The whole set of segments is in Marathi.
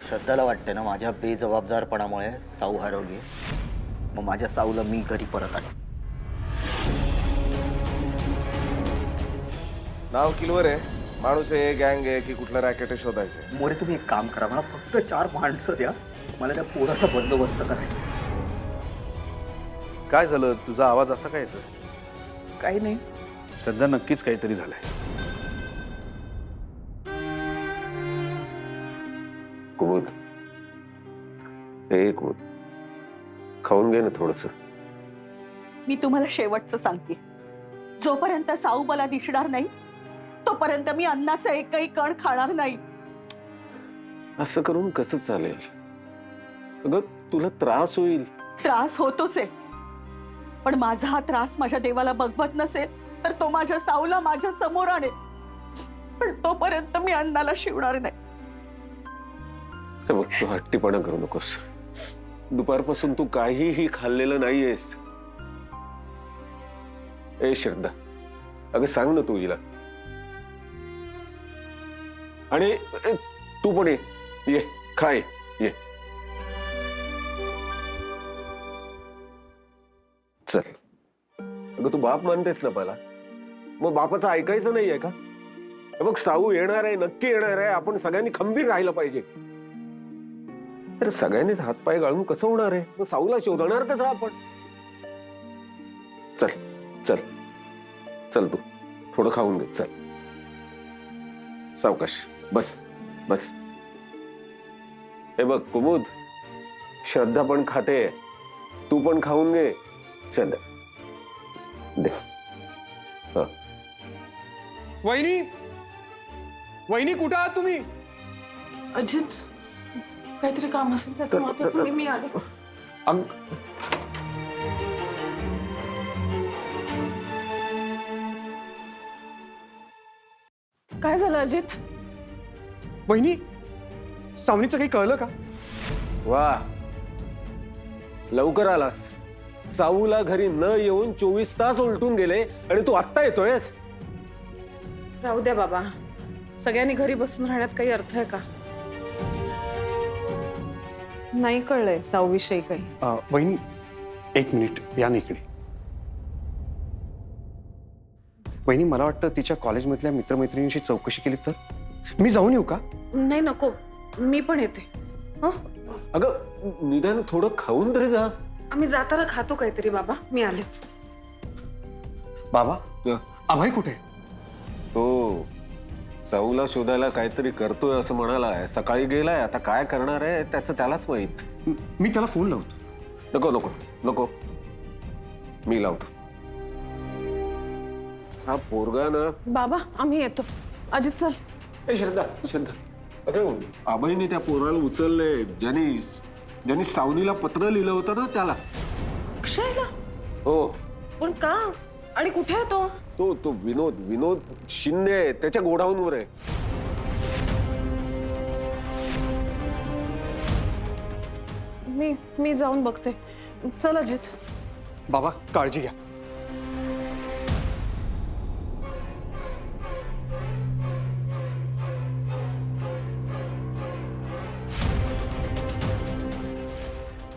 श्रद्धाला वाटते ना माझ्या बेजबाबदारपणामुळे साऊ हरवली, मग माझ्या साऊला मी घरी परत आलो. नाव किलवर आहे, माणूस आहे, गँग आहे की कुठलं रॅकेट आहे शोधायचं. मोरे तुम्ही एक काम करा, मला फक्त 4 माणसं द्या, मला त्या पोराचा बंदोबस्त करायचा. काय झालं? तुझा आवाज असा काय येतोय? काही नाही. श्रद्धा नक्कीच काहीतरी झालंय. कुमुद, हे कुमुद, खाऊन घे ना थोडस. मी तुम्हाला शेवटचं सांगते, जोपर्यंत साऊ मला दिसणार नाही तोपर्यंत मी अन्नाचा एकही कण खाणार नाही. असं करून कसं चालेल? अगं तुला त्रास होईल. त्रास होतोच आहे, पण माझा हा त्रास माझ्या देवाला बघवत नसेल तर तो माझ्या साऊला माझ्या समोर आणेल, पण तोपर्यंत मी अन्नाला शिवणार नाही. हे बघ, तू हट्टीपणा करू नकोस. दुपारपासून तू काहीही खाल्लेलं नाहीयेस. ए श्रद्धा, अगं सांग ना तू हिला. आणि तू पण ये, खाय, ये. चल. अगं तू बाप मानतेस ना मला, मग बापाचं ऐकायचं नाहीये का? बघ, साऊ येणार आहे, नक्की येणार आहे. आपण सगळ्यांनी खंबीर राहिलं पाहिजे. तर सगळ्यांनीच हातपाय गाळून कसं होणार आहे? मग साऊला शोधणार कसं आपण? चल चल चल, तू थोडं खाऊन घे. चल सावकाश, बस बस. हे बघ कुमुद, श्रद्धा पण खाते, तू पण खाऊन घे. श्रद्धा दे. वहिनी, वहिनी कुठं आहात तुम्ही? अजित, काहीतरी काम असेल तर मी आले. काय झालं अजित? वहिनी, सावनीचं काही कळलं का? वा, लवकर आलास. साऊला घरी न येऊन 24 तास उलटून गेले आणि तू आत्ता येतोयस? राहू द्या बाबा, सगळ्यांनी घरी बसून राहण्यात काही अर्थ आहे का? नाही कळलंय साऊविषयी काही. वहिनी, 1 मिनिट या ना इकडे. वहिनी, मला वाटतं तिच्या कॉलेजमधल्या मित्रमैत्रिणींशी चौकशी केली तर. मी जाऊन येऊ का? नाही नको, मी पण येते. अगं निदान थोडं खाऊन तरी जा. आम्ही जाताना खातो काहीतरी बाबा, मी आले. बाबा, अभय कुठे? तो साऊला शोधायला काहीतरी करतोय असं म्हणालाय. सकाळी गेलाय, आता काय करणार आहे त्याचं त्यालाच माहित. मी त्याला फोन लावतो. नको नको नको, मी लावतो. हा पोरगा ना. बाबा आम्ही येतो. अजित चल. ए श्रद्धा, श्रद्धा, अरे आबाईने त्या पोराला उचलले, ज्यांनी सावनीला पत्र लिहिलं होतं ना त्याला. अक्षयला? हो. पण का आणि कुठे आहे तो? तो विनोद शिंदे त्याच्या गोडाऊनवर आहे. मी जाऊन बघते. चल अजित. बाबा काळजी घ्या.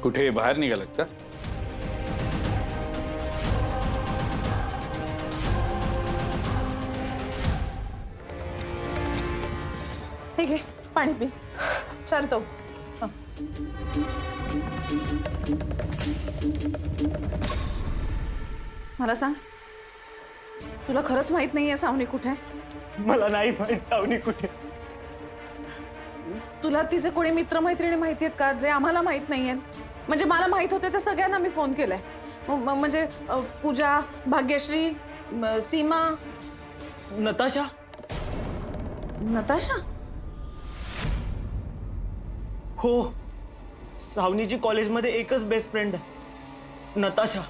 कुठे बाहेर निघालात का? ठीक आहे, पाणी पी. चालतो. मला सांग, तुला खरंच माहित नाहीये सावनी कुठे? मला नाही माहित सावनी कुठे. तुला तिचे कोणी मित्रमैत्रिणी माहिती आहेत का जे आम्हाला माहित नाहीये? म्हणजे मला माहित होते त्या सगळ्यांना मी फोन केलाय. म्हणजे पूजा, भाग्यश्री, सीमा, नताशा. नताशा. हो, सावनीची कॉलेजमध्ये एकच बेस्ट फ्रेंड आहे, नताशा.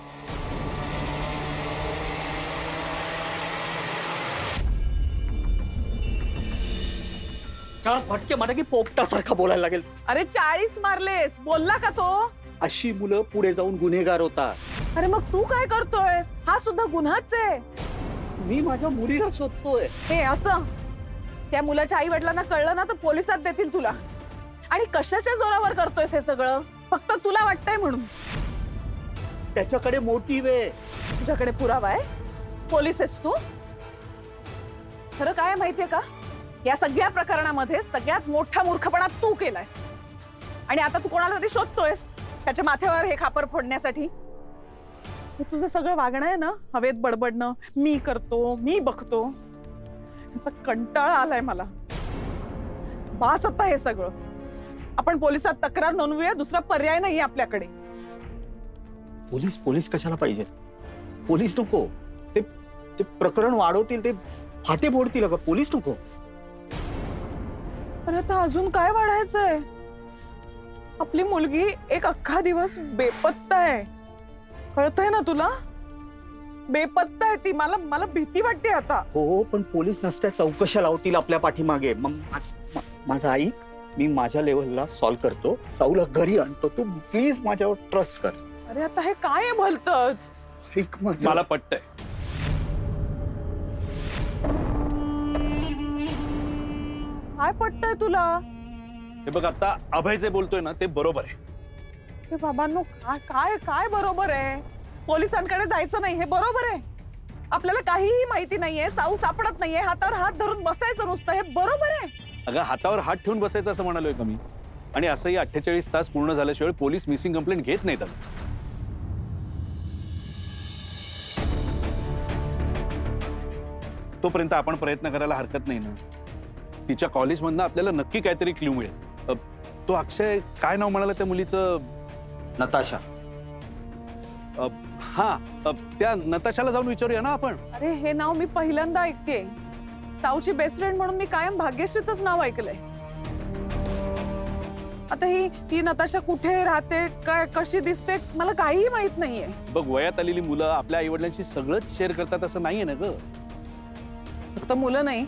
फटके मारा की पोपटासारखा बोलायला लागेल. अरे 40 मारलेस, बोलला का तो? अशी मुलं पुढे जाऊन गुन्हेगार होतात. अरे मग तू काय करतोयस? हा सुद्धा गुन्हाच आहे. मी माझ्या मुलीला शोधतोय. हे असं त्या मुलाच्या आई वडिलांना कळलं ना तर पोलिसात देतील तुला. आणि कशाच्या जोरावर करतोयस हे सगळं? फक्त तुला वाटतंय म्हणून? त्याच्याकडे मोटिव्ह आहे. तुझ्याकडे पुरावा आहे? पोलीस आहेस तू? खरं काय माहितीये का, या सगळ्या प्रकरणामध्ये सगळ्यात मोठा मूर्खपणा तू केलायस. आणि आता तू कोणाला तरी शोधतोयस त्याच्या माथ्यावर हे खापर फोडण्यासाठी. हे तुझं सगळं वागणं आहे ना, हवेत बडबडणं, मी करतो, मी बघतो, याचा कंटाळा आलाय मला. बास आता हे सगळं. आपण पोलिसात तक्रार नोंदवूया, दुसरा पर्याय नाही आपल्याकडे. पोलीस पोलीस कशाला पाहिजे? पोलीस नको. ते ते प्रकरण वाढवतील, ते फाटे फोडतील. अगं पोलीस नको. अरे आता अजून काय वाढायचंय? आपली मुलगी एक अख्खा दिवस बेपत्ता आहे, कळतंय ना तुला? बेपत्ता आहे ती. मला भीती वाटते आता. हो, पण पोलीस नसत्या चौकशा लावतील आपल्या पाठीमागे. मग माझं ऐक, मी माझ्या लेवलला सॉल्व्ह करतो. साऊला घरी आणतो. तू प्लीज माझ्यावर ट्रस्ट कर. अरे आता हे काय आहे भलतंच? ऐक माझं. मला पटतंय. काय पटतंय तुला? हे बघ, आता अभय जे बोलतोय ना ते बरोबर आहे. हे बाबांनो, काय काय बरोबर आहे? पोलिसांकडे जायचं नाही हे बरोबर आहे? आपल्याला काहीही माहिती नाहीये, साऊ सापडत नाहीये, हातावर हात धरून बसायचं नुसतं, हे बरोबर आहे? अगं हातावर हात ठेवून बसायचं असं म्हणालोय का मी? आणि असंही 48 तास पूर्ण झाल्याशिवाय पोलीस मिसिंग कंप्लेंट घेत नाहीत. तोपर्यंत आपण प्रयत्न करायला हरकत नाही ना. तिच्या कॉलेजमधनं आपल्याला नक्की काहीतरी क्ल्यू मिळेल. तो अक्षय, काय नाव म्हणाला त्या मुलीचं? नताशा. हा, त्या नताशाला जाऊन विचारूया ना आपण. अरे हे नाव मी पहिल्यांदा ऐकतेय. साऊची बेस्ट फ्रेंड म्हणून मी कायम भाग्यश्रीच नाव ऐकलंय. आता ही नताशा कुठे राहते, काय, कशी दिसते, मला काहीही माहित नाहीये. बघ, वयात आलेली मुलं आपल्या आई वडिलांशी सगळंच शेअर करतात असं नाहीये ना ग. फक्त मुलं नाही,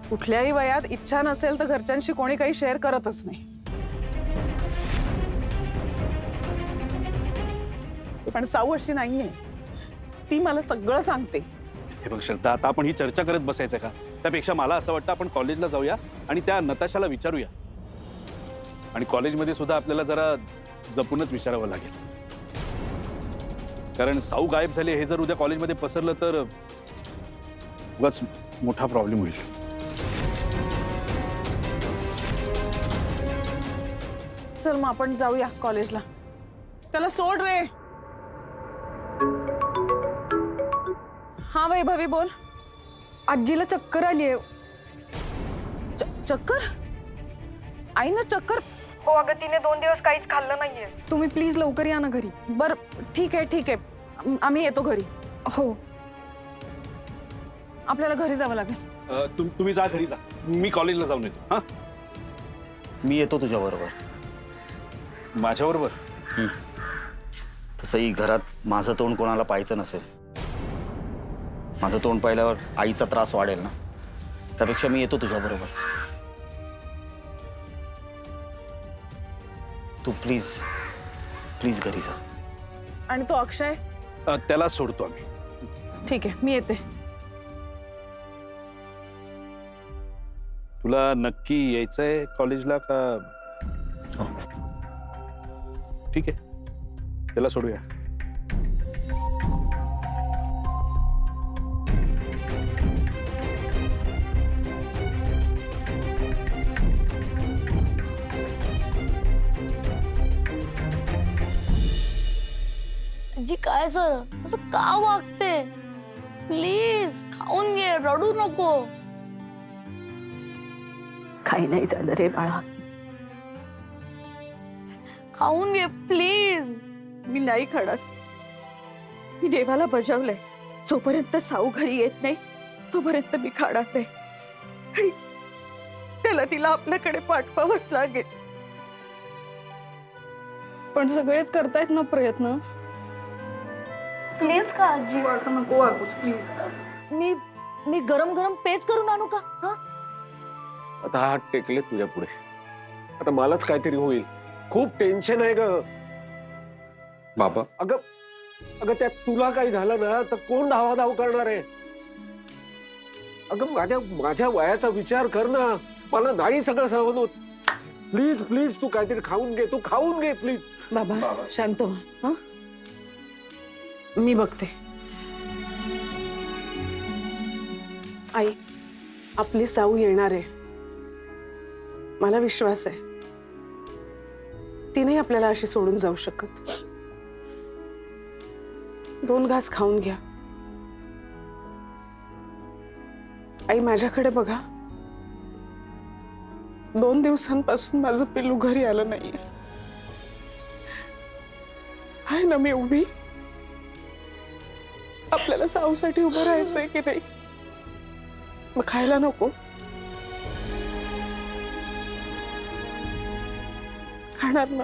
कुठल्याही वयात इच्छा नसेल तर घरच्यांशी कोणी काही शेअर करतच नाही. पण साऊ अशी नाहीये. ती मला सगळं सांगते. हे बघ श्रद्धा, आता आपण ही चर्चा करत बसायचं का? त्यापेक्षा मला असं वाटतं आपण कॉलेजला जाऊया आणि त्या नताशाला विचारूया. आणि कॉलेजमध्ये सुद्धा आपल्याला जरा जपूनच विचारावं लागेल. कारण साऊ गायब झाले हे जर उद्या कॉलेजमध्ये पसरलं तर उगाच मोठा प्रॉब्लेम होईल. चल मग आपण जाऊया कॉलेजला. त्याला सोड रे. हा वैभवी बोल. आजीला चक्कर आलीये. चक्कर? आई ना चक्कर? हो अगं, तिने 2 दिवस काहीच खाल्लं नाहीये. तुम्ही प्लीज लवकर या ना घरी. बर ठीक आहे. आम्ही येतो घरी. हो. आपल्याला घरी जावं लागेल. तुम्ही जा, घरी जा. मी कॉलेजला जाऊन येतो. हा, मी येतो तुझ्या बरोबर. माझ्याबरोबर? तसंही घरात माझं तोंड कोणाला पाहायचं नसेल. माझं तोंड पाहिल्यावर आईचा त्रास वाढेल ना. त्यापेक्षा मी येतो तुझ्या बरोबर. तू प्लीज प्लीज घरी जा. आणि तो अक्षय? त्याला सोडतो आम्ही. ठीक आहे, मी येते. तुला नक्की यायचंय कॉलेजला का? हो. ठीक आहे, त्याला सोडूया. जी काय झालं? असं का वागते? प्लीज खाऊन घे, रडू नको. काही नाही झालं रे बाळा. खाऊन घे प्लीज. मी नाही खाणार. मी देवाला बजावलंय, जोपर्यंत साऊ घरी येत नाही तोपर्यंत मी खाणार नाही. आणि त्याला तिला आपल्याकडे पाठवावंच लागेल. पण सगळेच करतायत ना प्रयत्न. प्लीज खा आजी. असं नको वागूच प्लीज. मी गरम गरम पेज करून आणू का? हा, आता हात टेकले तुझ्या पुढे. आता मलाच काहीतरी होईल. खूप टेन्शन आहे ग बाबा. अगं त्यात तुला काही झालं ना तर कोण धावाधाव करणार आहे? अगं माझ्या वयाचा विचार कर ना. मला नाही सगळं सहन होत. प्लीज प्लीज तू काहीतरी खाऊन घे, तू खाऊन घे प्लीज. बाबा शांत व्हा हं? मी बघते. आई, आपली साऊ येणार आहे, मला विश्वास आहे. ती नाही आपल्याला अशी सोडून जाऊ शकत. 2 घास खाऊन घ्या. आई माझ्याकडे बघा, 2 दिवसांपासून माझं पिल्लू घरी आलं नाहीये. आहे ना मी उभी. आपल्याला साऊसाठी उभं राहायचंय की नाही? मग खायला नको? खाणार ना?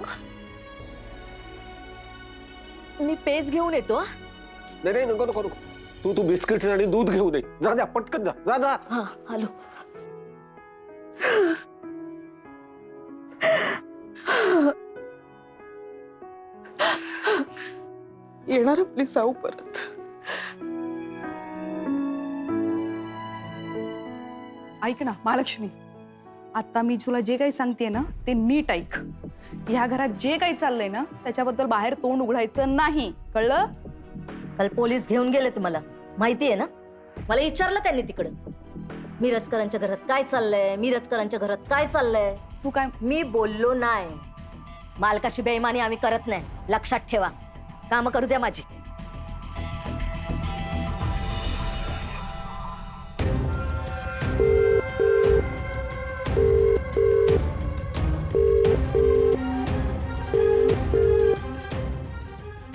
मी पेज घेऊन येतो. नाही नाही नको नको नको. तू बिस्किट्स आणि दूध घेऊन ये. जा जा पटकन जा जा जा. हा आलो. येणार आपली साऊ परत. ऐक ना महालक्ष्मी, आता मी तुला जे काही सांगते ना ते नीट ऐक. ह्या घरात जे काही चाललंय ना त्याच्याबद्दल बाहेर तोंड उघडायचं नाही, कळलं? काल पोलीस घेऊन गेले तुम्हाला माहितीये ना? मला विचारलं त्यांनी तिकडं मिरजकरांच्या घरात काय चाललंय, मिरजकरांच्या घरात काय चाललंय. तू काय? मी बोललो नाही. मालकाशी बेईमानी आम्ही करत नाही, लक्षात ठेवा. काम करू द्या माझी.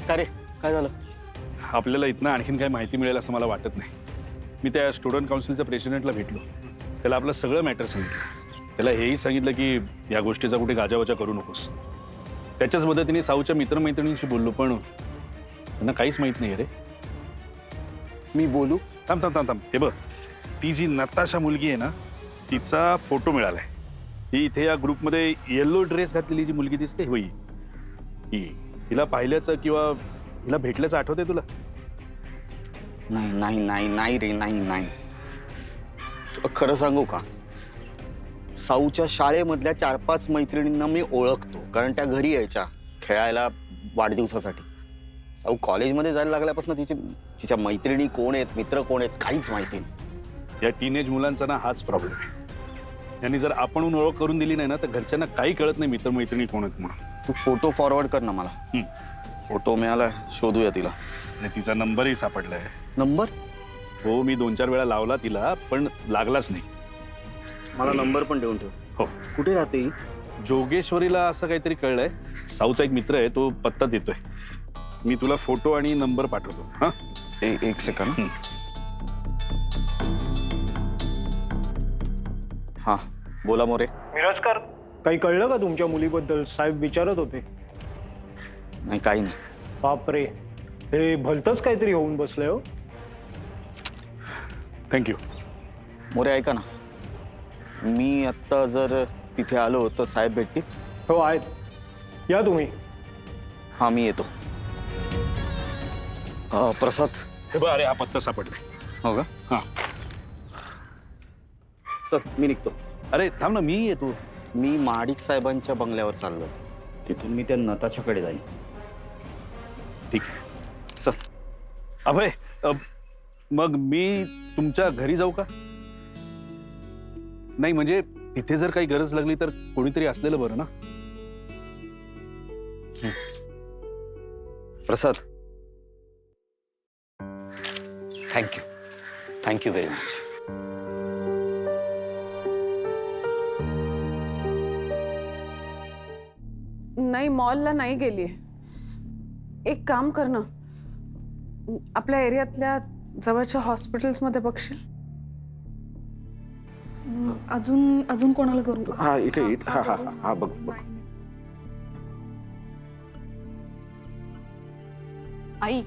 का रे, काय झालं? आपल्याला इथनं आणखीन काही माहिती मिळेल असं मला वाटत नाही. मी त्या स्टुडंट काउन्सिलच्या प्रेसिडेंटला भेटलो, त्याला आपलं सगळं मॅटर सांगितलं. त्याला हेही सांगितलं की या गोष्टीचा कुठे गाजावाजा करू नकोस. त्याच्याच मदतीने साऊच्या मित्रमैत्रिणींशी बोललो, पण त्यांना काहीच माहित नाही रे. मी बोलू? थांब थांब थांब थांब. हे बघ, ती जी नताशा मुलगी आहे ना, तिचा फोटो मिळालाय. ही इथे या ग्रुपमध्ये येल्लो ड्रेस घातलेली जी मुलगी दिसते होई, ही हिला पाहिल्याचं किंवा हिला भेटल्याचं आठवतंय तुला? नाही नाही नाही नाही रे, नाही नाही. तुला खरं सांगू का, साऊच्या शाळेमधल्या 4-5 मैत्रिणींना मी ओळखतो, कारण त्या घरी यायच्या खेळायला वाढदिवसासाठी. साऊ कॉलेजमध्ये जायला लागल्यापासून तिच्या मैत्रिणी कोण आहेत, मित्र कोण आहेत, काहीच माहिती नाही. या टीनेज मुलांचा ना हाच प्रॉब्लेम आहे. यांनी जर आपण ओळख करून दिली नाही ना, तर घरच्यांना काही कळत नाही मित्रमैत्रिणी कोण आहेत म्हणून. तू फोटो फॉरवर्ड कर ना मला. फोटो मिळाला, शोधूया तिला. आणि तिचा नंबरही सापडलाय. नंबर? हो, मी 2-4 वेळा लावला तिला, पण लागलाच नाही. मला नंबर पण देऊन ठेव. हो. कुठे राहते ही? जोगेश्वरीला असं काहीतरी कळलंय. साऊचा एक मित्र आहे, तो पत्ता देतोय. मी तुला फोटो आणि नंबर पाठवतो. हा, एक सेकंड. हा बोला मोरे. मिरजकर, काही कळलं का तुमच्या मुलीबद्दल? साहेब विचारत होते. नाही, काही नाही. बापरे, हे भलतच काहीतरी होऊन बसलंय हो. थँक्यू. मोरे ऐका ना, मी आत्ता जर तिथे आलो तर साहेब भेटतील? हो आहेत, या तुम्ही. हा मी येतो. प्रसाद. हे बघ, अरे हा पत्ता सापडलाय. हो का? हा. सर मी निघतो. अरे थांब ना, मी येतो. मी महाडिक साहेबांच्या बंगल्यावर चाललो, तिथून मी त्या नताशाकडे जाईन. ठीक आहे. सर. अभय, मग मी तुमच्या घरी जाऊ का? नाही म्हणजे तिथे जर काही गरज लागली तर कोणीतरी असलेलं बरं ना. प्रसाद, थँक्यू व्हेरी मच. नाही, मॉलला नाही गेलीये. एक काम कर ना, आपल्या एरियातल्या जवळच्या हॉस्पिटल्स मध्ये बघशील. अजून कोणाला करू? हा इथे हा हा हा बघ बघ. आई,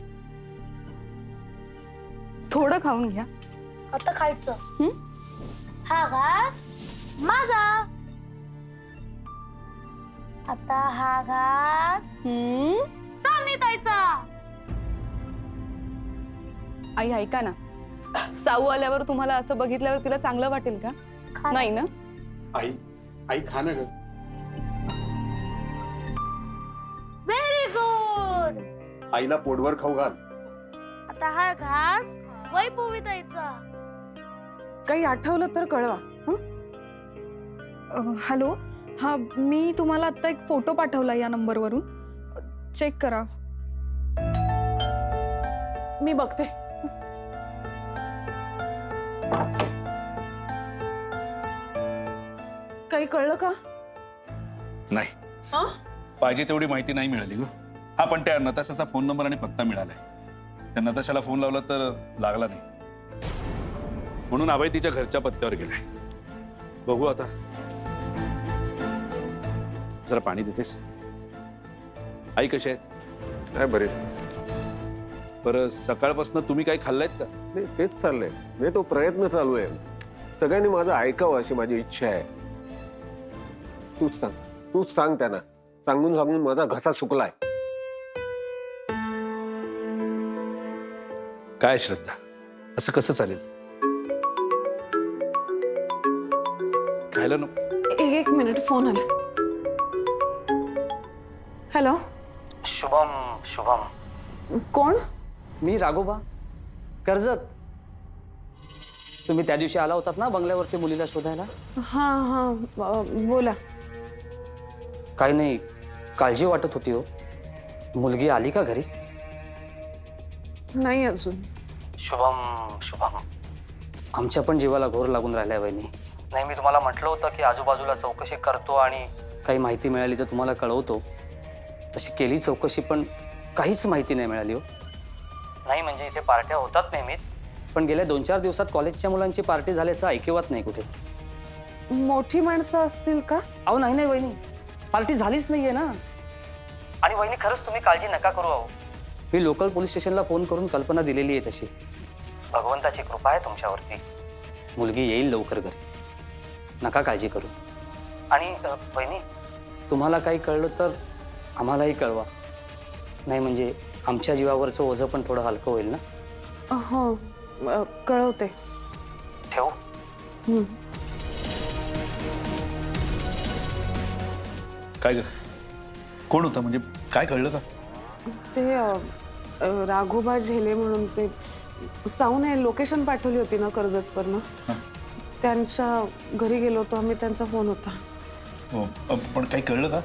थोडं खाऊन घ्या. आता खायचं? हा घास माझा. आता हा घास सावनीताईचा. आई ऐका ना, साऊ आल्यावर तुम्हाला असं बघितल्यावर तिला चांगलं वाटेल का? नाही ना? आई खा ना ग. आईला पोटभर खाऊ घाल. आता हा घास वैभवी द्यायचा. काही आठवलं तर कळवा. हॅलो, हा मी तुम्हाला आता एक फोटो पाठवला या नंबरवरून, चेक करा. मी बघते. काही कळलं का? नाही, अं? पाहिजे तेवढी माहिती नाही मिळाली ग. हा, पण त्या नताशाचा फोन नंबर आणि पत्ता मिळालाय. त्या नताशाला फोन लावला तर लागला नाही, म्हणून अभय तिच्या घरच्या पत्त्यावर गेलाय. बघू आता. जरा पाणी देतेस? आई कशी आहेत? काय बरे. बरं, सकाळपासून तुम्ही काही खाल्लायत का? नाही, तेच चाललंय. नाही, तो प्रयत्न चालू आहे. सगळ्यांनी माझं ऐकावं अशी माझी इच्छा आहे. तूच सांग त्यांना. सांगून सांगून माझा घसा सुकलाय. काय श्रद्धा, असं कसं चालेल? खायला नको? एक मिनिट, फोन आला. हॅलो. शुभम. कोण? मी राघोबा कर्जत. तुम्ही त्या दिवशी आला होतात ना बंगल्यावरती मुलीला शोधायला? हा, बोला. काही नाही, काळजी वाटत होती हो. मुलगी आली का घरी? नाही अजून. शुभम, आमच्या पण जीवाला घोर लागून राहिलाय वहिनी. नाही, मी तुम्हाला म्हटलं होतं की आजूबाजूला चौकशी करतो आणि काही माहिती मिळाली तर तुम्हाला कळवतो. तशी केली चौकशी, पण काहीच माहिती नाही मिळाली हो. नाही म्हणजे इथे पार्ट्या होतात नेहमीच, पण गेल्या 2-4 दिवसात कॉलेजच्या मुलांची पार्टी झाल्याचं ऐकिवात नाही कुठे. मोठी माणसं असतील का? अहो नाही वहिनी, पार्टी झालीच नाहीये ना. आणि वहिनी खरंच तुम्ही काळजी नका करू. अहो, मी लोकल पोलीस स्टेशनला फोन करून कल्पना दिलेली आहे तशी. भगवंताची कृपा आहे तुमच्यावरती. मुलगी येईल लवकर घरी, नका काळजी करू. आणि वहिनी, तुम्हाला काही कळलं तर आम्हालाही कळवा. नाही म्हणजे आमच्या जीवावरचं ओझं पण थोडं हलकं होईल ना. हो, कळवते. ठेवू? काय ग, कोण होतं? म्हणजे काय कळलं का? ते राघोबा झेले म्हणून, ते साऊने लोकेशन पाठवली होती ना कर्जतवरनं, त्यांच्या घरी गेलो होतो आम्ही. त्यांचा फोन होता. पण काही कळलं का?